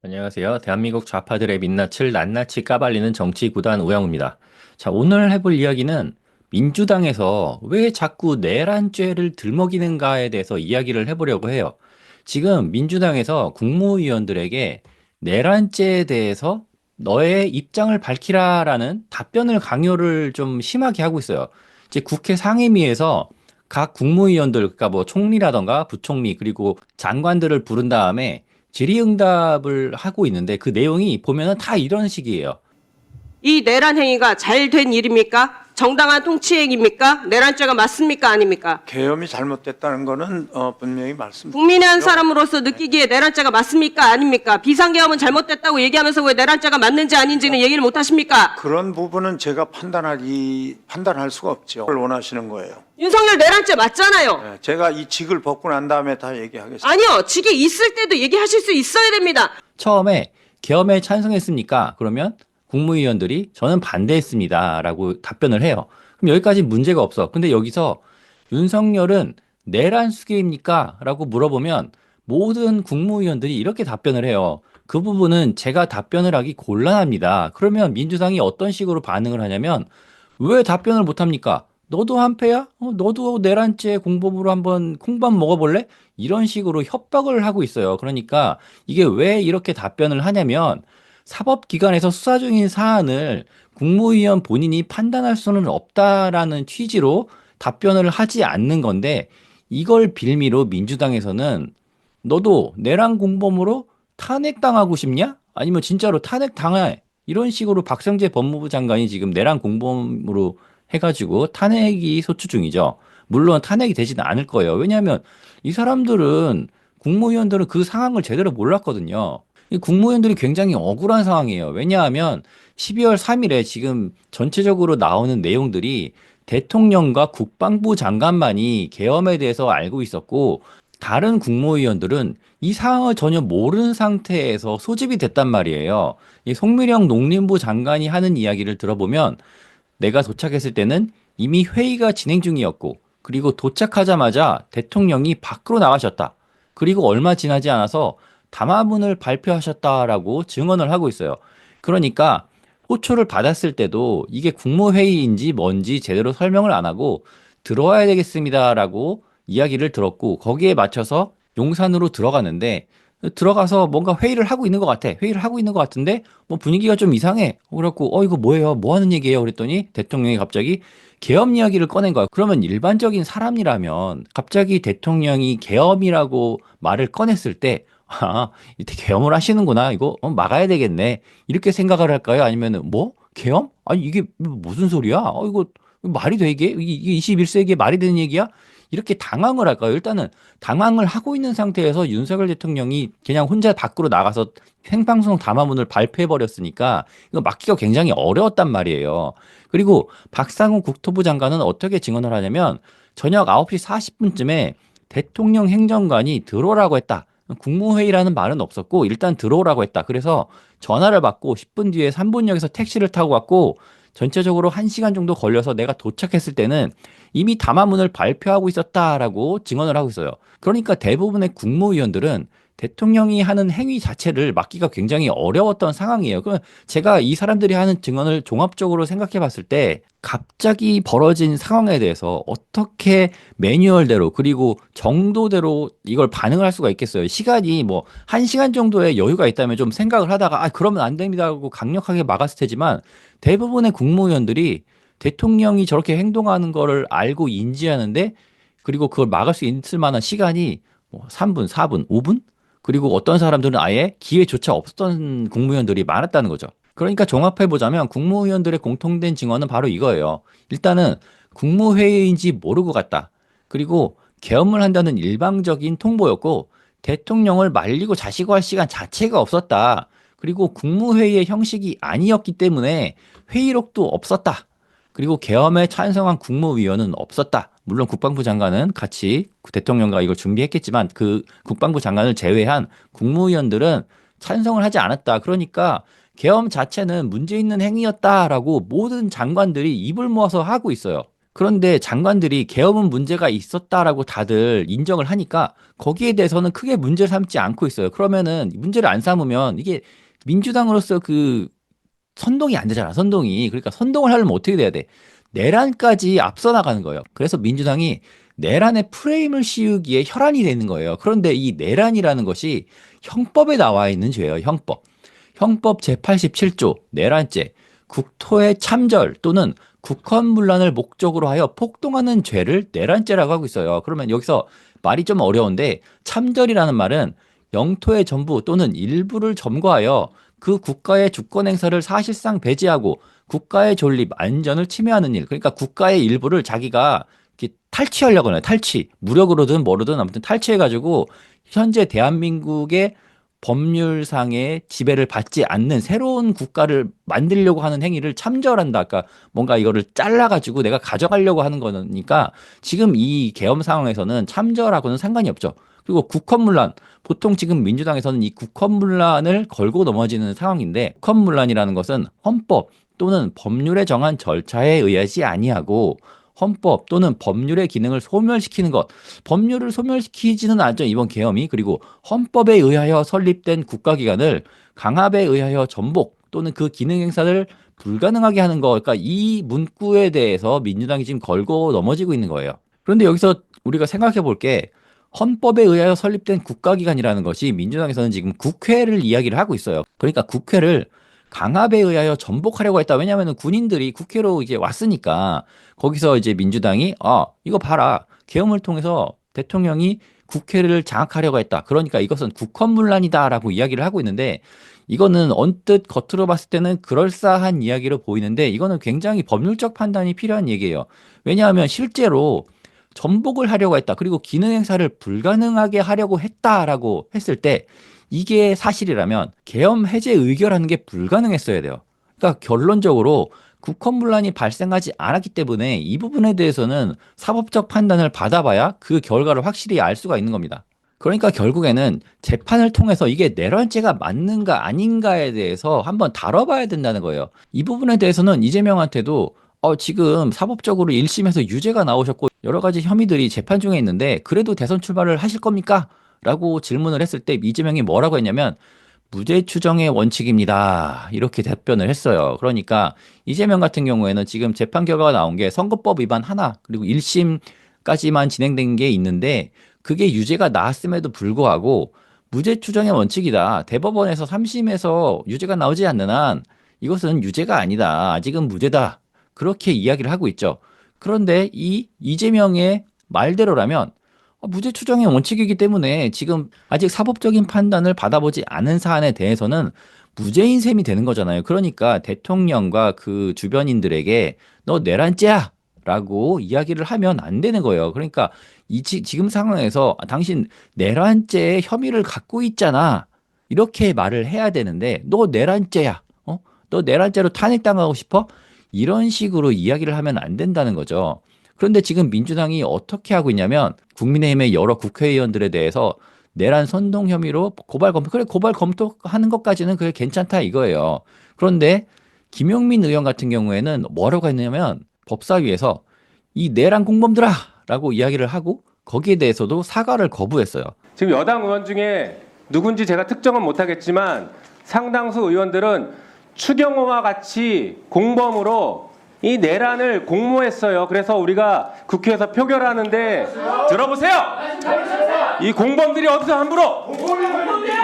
안녕하세요. 대한민국 좌파들의 민낯을 낱낱이 까발리는 정치 구단 우영우입니다. 자, 오늘 해볼 이야기는 민주당에서 왜 자꾸 내란죄를 들먹이는가에 대해서 이야기를 해보려고 해요. 지금 민주당에서 국무위원들에게 내란죄에 대해서 너의 입장을 밝히라라는 답변을 강요를 좀 심하게 하고 있어요. 이제 국회 상임위에서 각 국무위원들, 그러니까 뭐 총리라던가 부총리 그리고 장관들을 부른 다음에 질의응답을 하고 있는데 그 내용이 보면은 다 이런 식이에요. 이 내란 행위가 잘 된 일입니까? 정당한 통치행위입니까? 내란죄가 맞습니까? 아닙니까? 계엄이 잘못됐다는 거는 분명히 국민의 한 말씀드리고요. 사람으로서 느끼기에 내란죄가 맞습니까? 아닙니까? 비상계엄은 잘못됐다고 얘기하면서 왜 내란죄가 맞는지 아닌지는 얘기를 못 하십니까? 그런 부분은 제가 판단할 수가 없죠. 그걸 원하시는 거예요. 윤석열 내란죄 맞잖아요. 네, 제가 이 직을 벗고 난 다음에 다 얘기하겠습니다. 아니요. 직이 있을 때도 얘기하실 수 있어야 됩니다. 처음에 계엄에 찬성했습니까? 그러면 국무위원들이 저는 반대했습니다라고 답변을 해요. 그럼 여기까지 문제가 없어. 근데 여기서 윤석열은 내란 수계입니까? 라고 물어보면 모든 국무위원들이 이렇게 답변을 해요. 그 부분은 제가 답변을 하기 곤란합니다. 그러면 민주당이 어떤 식으로 반응을 하냐면 왜 답변을 못합니까? 너도 한패야? 너도 내란죄 공범으로 한번 콩밥 먹어볼래? 이런 식으로 협박을 하고 있어요. 그러니까 이게 왜 이렇게 답변을 하냐면 사법기관에서 수사 중인 사안을 국무위원 본인이 판단할 수는 없다라는 취지로 답변을 하지 않는 건데 이걸 빌미로 민주당에서는 너도 내란 공범으로 탄핵당하고 싶냐? 아니면 진짜로 탄핵당해? 이런 식으로 박성재 법무부 장관이 지금 내란 공범으로 해가지고 탄핵이 소추 중이죠. 물론 탄핵이 되지는 않을 거예요. 왜냐하면 이 사람들은 국무위원들은 그 상황을 제대로 몰랐거든요. 이 국무위원들이 굉장히 억울한 상황이에요. 왜냐하면 12월 3일에 지금 전체적으로 나오는 내용들이 대통령과 국방부 장관만이 계엄에 대해서 알고 있었고 다른 국무위원들은 이 상황을 전혀 모르는 상태에서 소집이 됐단 말이에요. 이 송미령 농림부 장관이 하는 이야기를 들어보면 내가 도착했을 때는 이미 회의가 진행 중이었고, 그리고 도착하자마자 대통령이 밖으로 나가셨다. 그리고 얼마 지나지 않아서 담화문을 발표하셨다라고 증언을 하고 있어요. 그러니까 호초를 받았을 때도 이게 국무회의인지 뭔지 제대로 설명을 안 하고 들어와야 되겠습니다라고 이야기를 들었고, 거기에 맞춰서 용산으로 들어가는데 들어가서 뭔가 회의를 하고 있는 것 같아. 회의를 하고 있는 것 같은데 뭐 분위기가 좀 이상해. 그래갖고 이거 뭐예요? 뭐 하는 얘기예요? 그랬더니 대통령이 갑자기 계엄 이야기를 꺼낸 거야. 그러면 일반적인 사람이라면 갑자기 대통령이 계엄이라고 말을 꺼냈을 때 이때 계엄을 하시는구나. 이거 막아야 되겠네. 이렇게 생각을 할까요? 아니면은 뭐? 계엄? 아니 이게 무슨 소리야? 이거 말이 돼 이게 21세기에 말이 되는 얘기야? 이렇게 당황을 할까요? 일단은 당황을 하고 있는 상태에서 윤석열 대통령이 그냥 혼자 밖으로 나가서 생방송 담화문을 발표해 버렸으니까 이거 막기가 굉장히 어려웠단 말이에요. 그리고 박상훈 국토부 장관은 어떻게 증언을 하냐면 저녁 9시 40분쯤에 대통령 행정관이 들어오라고 했다. 국무회의라는 말은 없었고 일단 들어오라고 했다. 그래서 전화를 받고 10분 뒤에 3분역에서 택시를 타고 갔고 전체적으로 1시간 정도 걸려서 내가 도착했을 때는 이미 담화문을 발표하고 있었다라고 증언을 하고 있어요. 그러니까 대부분의 국무위원들은 대통령이 하는 행위 자체를 막기가 굉장히 어려웠던 상황이에요. 그 제가 이 사람들이 하는 증언을 종합적으로 생각해 봤을 때 갑자기 벌어진 상황에 대해서 어떻게 매뉴얼대로 그리고 정도대로 이걸 반응을 할 수가 있겠어요. 시간이 뭐 1시간 정도의 여유가 있다면 좀 생각을 하다가 그러면 안 됩니다 하고 강력하게 막았을 테지만 대부분의 국무위원들이 대통령이 저렇게 행동하는 거를 알고 인지하는데 그리고 그걸 막을 수 있을 만한 시간이 뭐 3분, 4분, 5분? 그리고 어떤 사람들은 아예 기회조차 없었던 국무위원들이 많았다는 거죠. 그러니까 종합해보자면 국무위원들의 공통된 증언은 바로 이거예요. 일단은 국무회의인지 모르고 갔다. 그리고 계엄을 한다는 일방적인 통보였고 대통령을 말리고 자시고 할 시간 자체가 없었다. 그리고 국무회의의 형식이 아니었기 때문에 회의록도 없었다. 그리고 계엄에 찬성한 국무위원은 없었다. 물론 국방부 장관은 같이 대통령과 이걸 준비했겠지만 그 국방부 장관을 제외한 국무위원들은 찬성을 하지 않았다. 그러니까 계엄 자체는 문제 있는 행위였다라고 모든 장관들이 입을 모아서 하고 있어요. 그런데 장관들이 계엄은 문제가 있었다라고 다들 인정을 하니까 거기에 대해서는 크게 문제를 삼지 않고 있어요. 그러면은 문제를 안 삼으면 이게 민주당으로서 그 선동이 안 되잖아, 선동이. 그러니까 선동을 하려면 어떻게 돼야 돼? 내란까지 앞서 나가는 거예요. 그래서 민주당이 내란의 프레임을 씌우기에 혈안이 되는 거예요. 그런데 이 내란이라는 것이 형법에 나와 있는 죄예요, 형법. 형법 제87조 내란죄, 국토의 참절 또는 국헌문란을 목적으로 하여 폭동하는 죄를 내란죄라고 하고 있어요. 그러면 여기서 말이 좀 어려운데 참절이라는 말은 영토의 전부 또는 일부를 점거하여 그 국가의 주권 행사를 사실상 배제하고 국가의 존립, 안전을 침해하는 일. 그러니까 국가의 일부를 자기가 이렇게 탈취하려고 해요. 탈취. 무력으로든 뭐로든 아무튼 탈취해가지고 현재 대한민국의 법률상의 지배를 받지 않는 새로운 국가를 만들려고 하는 행위를 참절한다. 그러니까 뭔가 이거를 잘라가지고 내가 가져가려고 하는 거니까 지금 이 계엄 상황에서는 참절하고는 상관이 없죠. 그리고 국헌문란. 보통 지금 민주당에서는 이 국헌문란을 걸고 넘어지는 상황인데 국헌문란이라는 것은 헌법 또는 법률에 정한 절차에 의하지 아니하고 헌법 또는 법률의 기능을 소멸시키는 것. 법률을 소멸시키지는 않죠, 이번 계엄이. 그리고 헌법에 의하여 설립된 국가기관을 강압에 의하여 전복 또는 그 기능 행사를 불가능하게 하는 거. 그러니까 이 문구에 대해서 민주당이 지금 걸고 넘어지고 있는 거예요. 그런데 여기서 우리가 생각해 볼 게 헌법에 의하여 설립된 국가기관이라는 것이 민주당에서는 지금 국회를 이야기를 하고 있어요. 그러니까 국회를 강압에 의하여 전복하려고 했다. 왜냐하면 군인들이 국회로 이제 왔으니까 거기서 이제 민주당이 이거 봐라. 계엄을 통해서 대통령이 국회를 장악하려고 했다. 그러니까 이것은 국헌문란이다라고 이야기를 하고 있는데 이거는 언뜻 겉으로 봤을 때는 그럴싸한 이야기로 보이는데 이거는 굉장히 법률적 판단이 필요한 얘기예요. 왜냐하면 실제로 전복을 하려고 했다. 그리고 기능 행사를 불가능하게 하려고 했다라고 했을 때 이게 사실이라면 계엄 해제 의결하는 게 불가능했어야 돼요. 그러니까 결론적으로 국헌문란이 발생하지 않았기 때문에 이 부분에 대해서는 사법적 판단을 받아봐야 그 결과를 확실히 알 수가 있는 겁니다. 그러니까 결국에는 재판을 통해서 이게 내란죄가 맞는가 아닌가에 대해서 한번 다뤄봐야 된다는 거예요. 이 부분에 대해서는 이재명한테도 지금 사법적으로 1심에서 유죄가 나오셨고 여러 가지 혐의들이 재판 중에 있는데 그래도 대선 출마를 하실 겁니까? 라고 질문을 했을 때 이재명이 뭐라고 했냐면 무죄 추정의 원칙입니다. 이렇게 답변을 했어요. 그러니까 이재명 같은 경우에는 지금 재판 결과가 나온 게 선거법 위반 하나 그리고 1심까지만 진행된 게 있는데 그게 유죄가 나왔음에도 불구하고 무죄 추정의 원칙이다. 대법원에서 3심에서 유죄가 나오지 않는 한 이것은 유죄가 아니다. 아직은 무죄다. 그렇게 이야기를 하고 있죠. 그런데 이 이재명의 말대로라면 무죄 추정의 원칙이기 때문에 지금 아직 사법적인 판단을 받아보지 않은 사안에 대해서는 무죄인 셈이 되는 거잖아요. 그러니까 대통령과 그 주변인들에게 너 내란죄야 라고 이야기를 하면 안 되는 거예요. 그러니까 지금 상황에서 당신 내란죄의 혐의를 갖고 있잖아. 이렇게 말을 해야 되는데 너 내란죄야. 너 내란죄로 탄핵당하고 싶어? 이런 식으로 이야기를 하면 안 된다는 거죠. 그런데 지금 민주당이 어떻게 하고 있냐면 국민의힘의 여러 국회의원들에 대해서 내란 선동 혐의로 고발 검토, 그래 고발 검토하는 것까지는 그게 괜찮다 이거예요. 그런데 김용민 의원 같은 경우에는 뭐라고 했냐면 법사위에서 이 내란 공범들아 라고 이야기를 하고 거기에 대해서도 사과를 거부했어요. 지금 여당 의원 중에 누군지 제가 특정은 못하겠지만 상당수 의원들은 추경호와 같이 공범으로 이 내란을 공모했어요. 그래서 우리가 국회에서 표결하는데 들어보세요. 이 공범들이 어디서 함부로?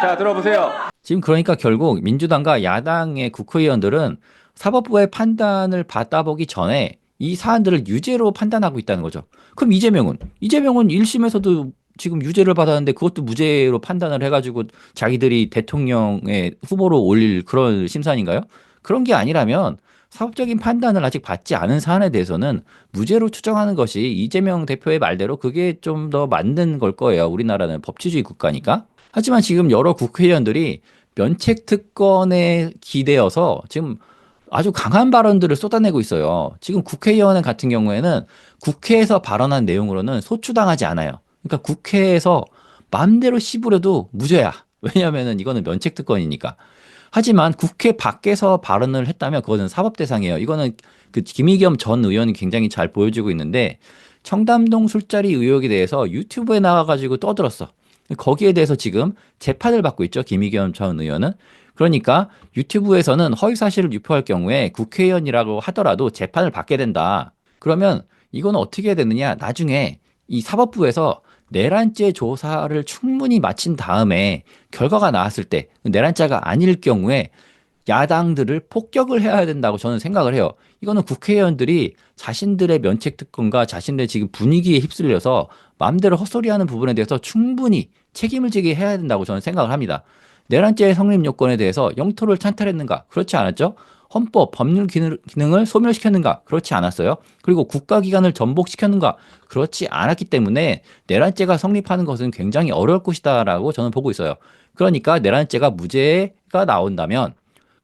자, 들어보세요. 지금 그러니까 결국 민주당과 야당의 국회의원들은 사법부의 판단을 받아보기 전에 이 사안들을 유죄로 판단하고 있다는 거죠. 그럼 이재명은 1심에서도 지금 유죄를 받았는데 그것도 무죄로 판단을 해가지고 자기들이 대통령의 후보로 올릴 그런 심산인가요? 그런 게 아니라면 사법적인 판단을 아직 받지 않은 사안에 대해서는 무죄로 추정하는 것이 이재명 대표의 말대로 그게 좀 더 맞는 걸 거예요. 우리나라는 법치주의 국가니까. 하지만 지금 여러 국회의원들이 면책 특권에 기대어서 지금 아주 강한 발언들을 쏟아내고 있어요. 지금 국회의원 같은 경우에는 국회에서 발언한 내용으로는 소추당하지 않아요. 그러니까 국회에서 마음대로 씹으려도 무죄야. 왜냐하면 이거는 면책 특권이니까. 하지만 국회 밖에서 발언을 했다면 그거는 사법 대상이에요. 이거는 그 김의겸 전 의원이 굉장히 잘 보여주고 있는데 청담동 술자리 의혹에 대해서 유튜브에 나와가지고 떠들었어. 거기에 대해서 지금 재판을 받고 있죠. 김의겸 전 의원은. 그러니까 유튜브에서는 허위 사실을 유포할 경우에 국회의원이라고 하더라도 재판을 받게 된다. 그러면 이건 어떻게 해야 되느냐? 나중에 이 사법부에서 내란죄 조사를 충분히 마친 다음에 결과가 나왔을 때 내란죄가 아닐 경우에 야당들을 폭격을 해야 된다고 저는 생각을 해요. 이거는 국회의원들이 자신들의 면책특권과 자신들의 지금 분위기에 휩쓸려서 마음대로 헛소리하는 부분에 대해서 충분히 책임을 지게 해야 된다고 저는 생각을 합니다. 내란죄의 성립 요건에 대해서 영토를 찬탈했는가? 그렇지 않았죠? 헌법, 법률 기능을 소멸시켰는가? 그렇지 않았어요. 그리고 국가기관을 전복시켰는가? 그렇지 않았기 때문에 내란죄가 성립하는 것은 굉장히 어려울 것이다라고 저는 보고 있어요. 그러니까 내란죄가 무죄가 나온다면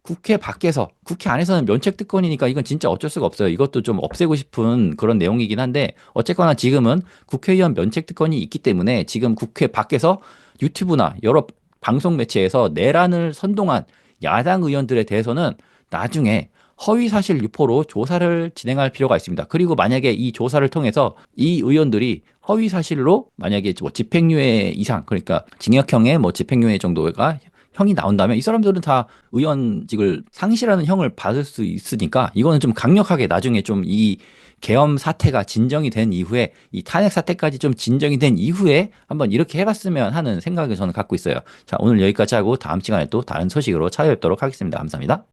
국회 밖에서, 국회 안에서는 면책특권이니까 이건 진짜 어쩔 수가 없어요. 이것도 좀 없애고 싶은 그런 내용이긴 한데 어쨌거나 지금은 국회의원 면책특권이 있기 때문에 지금 국회 밖에서 유튜브나 여러 방송 매체에서 내란을 선동한 야당 의원들에 대해서는 나중에 허위사실 유포로 조사를 진행할 필요가 있습니다. 그리고 만약에 이 조사를 통해서 이 의원들이 허위사실로 만약에 뭐 집행유예 이상, 그러니까 징역형의 뭐 집행유예 정도가 형이 나온다면 이 사람들은 다 의원직을 상실하는 형을 받을 수 있으니까 이거는 좀 강력하게 나중에 좀 이 계엄 사태가 진정이 된 이후에 이 탄핵 사태까지 좀 진정이 된 이후에 한번 이렇게 해봤으면 하는 생각을 저는 갖고 있어요. 자, 오늘 여기까지 하고 다음 시간에 또 다른 소식으로 찾아뵙도록 하겠습니다. 감사합니다.